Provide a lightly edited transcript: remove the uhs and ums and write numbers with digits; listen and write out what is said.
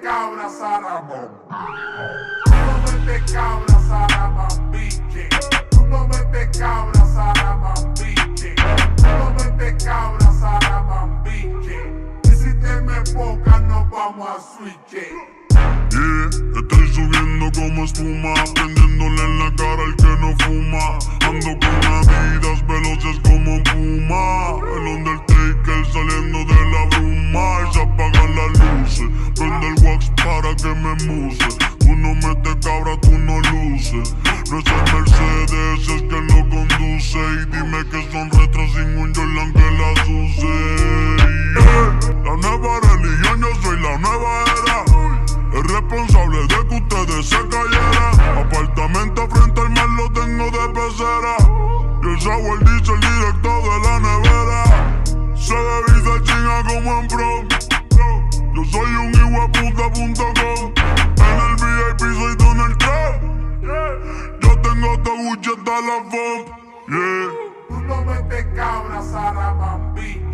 cabra, Saramón. Tú no metes cabra, Saramón, biche. Tú no metes cabra, Saramón, biche. Tú no metes cabra, Saramón, biche. Y si te me enfocas, nos vamos a switch. Yeah, estoy subiendo como espuma, prendiéndole en la cara al que no fuma. Ando con Adidas veloces como un puma. El Undertaker saliendo de la bruma. Y se apagan las luces, prende el wax para que me muse. Tú no metes cabra, tú no luces. No es el Mercedes, es que lo conduce. Y dime que son retros sin un Jordan que las use. Yeah, la nueva religión, yo soy la nueva era. Es responsable de que ustedes se cayeran. Apartamento frente al mar lo tengo de pecera. Y el sour dice el directo de la nevera. Se bebida chinga como en prom. Yo soy un hijueputa.com. En el VIP soy Donald Trump. Yo tengo todo Gucci hasta la FOM. Yeah. Tú no metes cabra, Saramón, biche.